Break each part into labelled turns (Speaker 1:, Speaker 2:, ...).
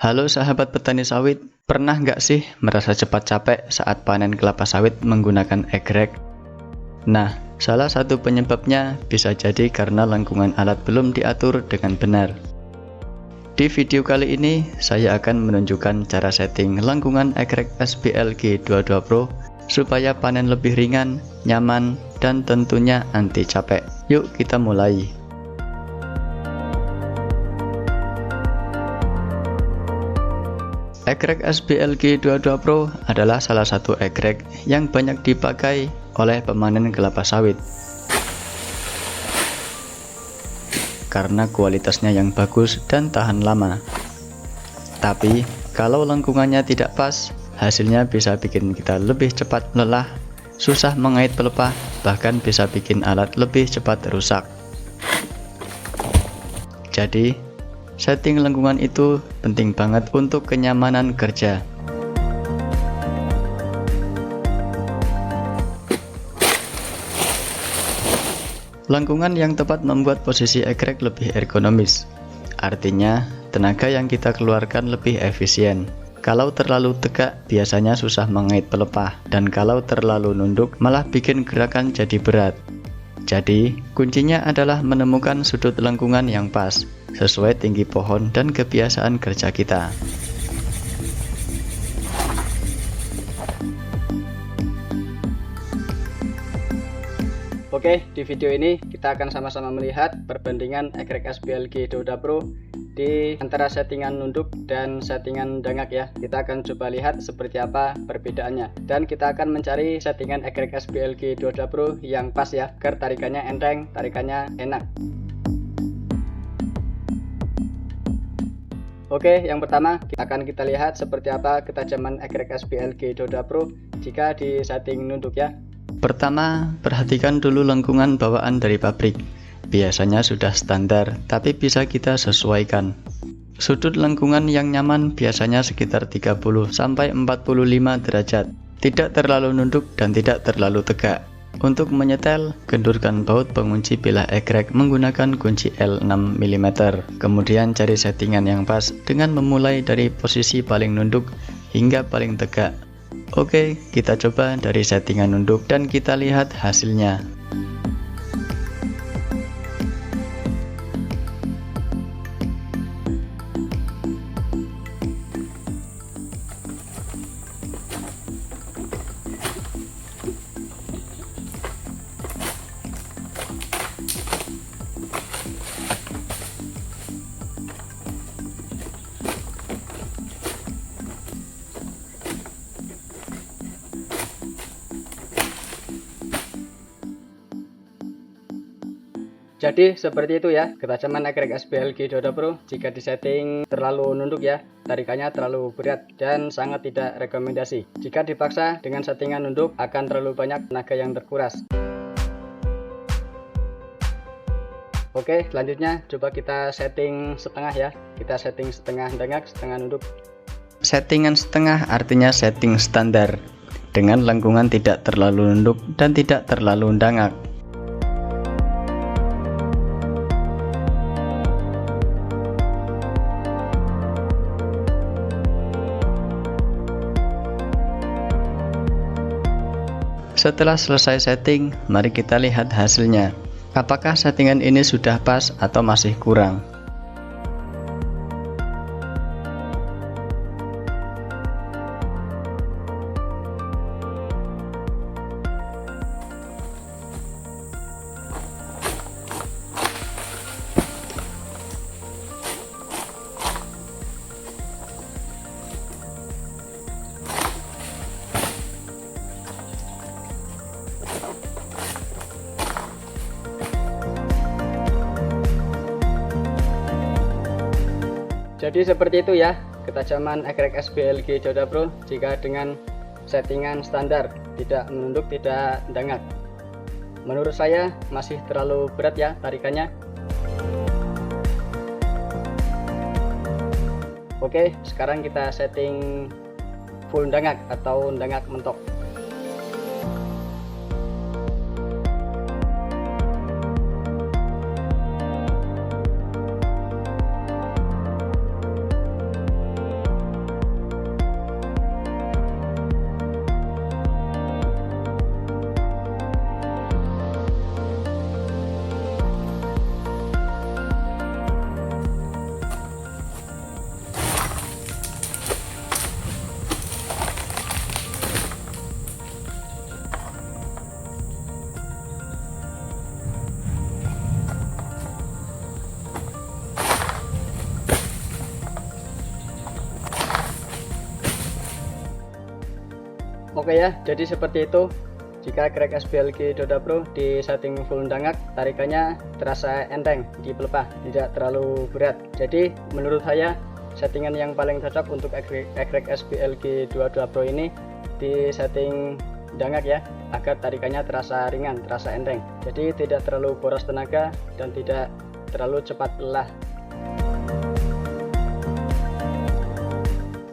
Speaker 1: Halo sahabat petani sawit, pernah nggak sih merasa cepat capek saat panen kelapa sawit menggunakan egrek? Nah, salah satu penyebabnya bisa jadi karena lengkungan alat belum diatur dengan benar. Di video kali ini, saya akan menunjukkan cara setting lengkungan egrek SBL G22 Pro supaya panen lebih ringan, nyaman, dan tentunya anti capek. Yuk kita mulai. Egrek SBL G22 Pro adalah salah satu egrek yang banyak dipakai oleh pemanen kelapa sawit karena kualitasnya yang bagus dan tahan lama. Tapi kalau lengkungannya tidak pas, hasilnya bisa bikin kita lebih cepat lelah, susah mengait pelepah, bahkan bisa bikin alat lebih cepat rusak. Jadi setting lengkungan itu penting banget untuk kenyamanan kerja. Lengkungan yang tepat membuat posisi egrek lebih ergonomis. Artinya, tenaga yang kita keluarkan lebih efisien. Kalau terlalu tegak, biasanya susah mengait pelepah, dan kalau terlalu nunduk, malah bikin gerakan jadi berat. Jadi, kuncinya adalah menemukan sudut lengkungan yang pas, sesuai tinggi pohon dan kebiasaan kerja kita.
Speaker 2: Oke, di video ini kita akan sama-sama melihat perbandingan egrek SBL G22 Pro di antara settingan nunduk dan settingan dangak ya. Kita akan coba lihat seperti apa perbedaannya, dan kita akan mencari settingan egrek SBL G22 Pro yang pas ya, agar tarikannya enteng, tarikannya enak. Oke, yang pertama akan kita lihat seperti apa ketajaman egrek SBL G22 Pro jika di setting nunduk ya.
Speaker 1: Pertama, perhatikan dulu lengkungan bawaan dari pabrik. Biasanya sudah standar, tapi bisa kita sesuaikan. Sudut lengkungan yang nyaman biasanya sekitar 30-45 derajat. Tidak terlalu nunduk dan tidak terlalu tegak. Untuk menyetel, kendurkan baut pengunci bilah egrek menggunakan kunci L 6 mm. Kemudian cari settingan yang pas dengan memulai dari posisi paling nunduk hingga paling tegak. Oke, kita coba dari settingan nunduk dan kita lihat hasilnya.
Speaker 2: Jadi seperti itu ya ketajaman egrek SBL G22 Pro jika disetting terlalu nunduk ya, tarikannya terlalu berat dan sangat tidak rekomendasi. Jika dipaksa dengan settingan nunduk akan terlalu banyak tenaga yang terkuras. Oke, selanjutnya coba kita setting setengah ya. Kita setting setengah dangak, setengah nunduk.
Speaker 1: Settingan setengah artinya setting standar dengan lengkungan tidak terlalu nunduk dan tidak terlalu dangak. Setelah selesai setting, mari kita lihat hasilnya. Apakah settingan ini sudah pas atau masih kurang?
Speaker 2: Jadi seperti itu ya ketajaman egrek SBL G22 Pro jika dengan settingan standar, tidak menunduk, tidak dangak. Menurut saya masih terlalu berat ya tarikannya. Oke, sekarang kita setting full dangak atau dangak mentok. Oke ya, jadi seperti itu. Jika Ekrek SBLG Doda Pro di setting full dangak, tarikannya terasa enteng di pelepah, tidak terlalu berat. Jadi menurut saya settingan yang paling cocok untuk Ekrek SBLG 22 Pro ini di setting dangak ya, agar tarikannya terasa ringan, terasa enteng. Jadi tidak terlalu boros tenaga dan tidak terlalu cepat lelah.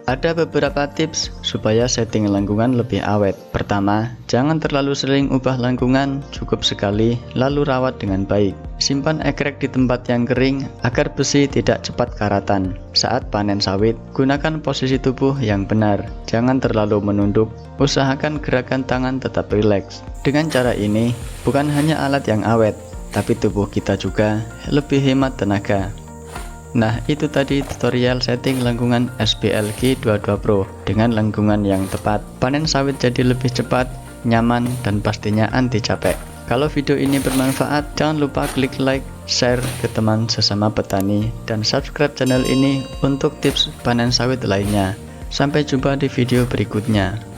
Speaker 1: Ada beberapa tips supaya setting lengkungan lebih awet. Pertama, jangan terlalu sering ubah lengkungan, cukup sekali, lalu rawat dengan baik. Simpan ekrek di tempat yang kering agar besi tidak cepat karatan. Saat panen sawit, gunakan posisi tubuh yang benar. Jangan terlalu menunduk, usahakan gerakan tangan tetap rileks. Dengan cara ini, bukan hanya alat yang awet, tapi tubuh kita juga lebih hemat tenaga. Nah, itu tadi tutorial setting lengkungan SBLG 22 Pro dengan lengkungan yang tepat. Panen sawit jadi lebih cepat, nyaman, dan pastinya anti capek. Kalau video ini bermanfaat, jangan lupa klik like, share ke teman sesama petani, dan subscribe channel ini untuk tips panen sawit lainnya. Sampai jumpa di video berikutnya.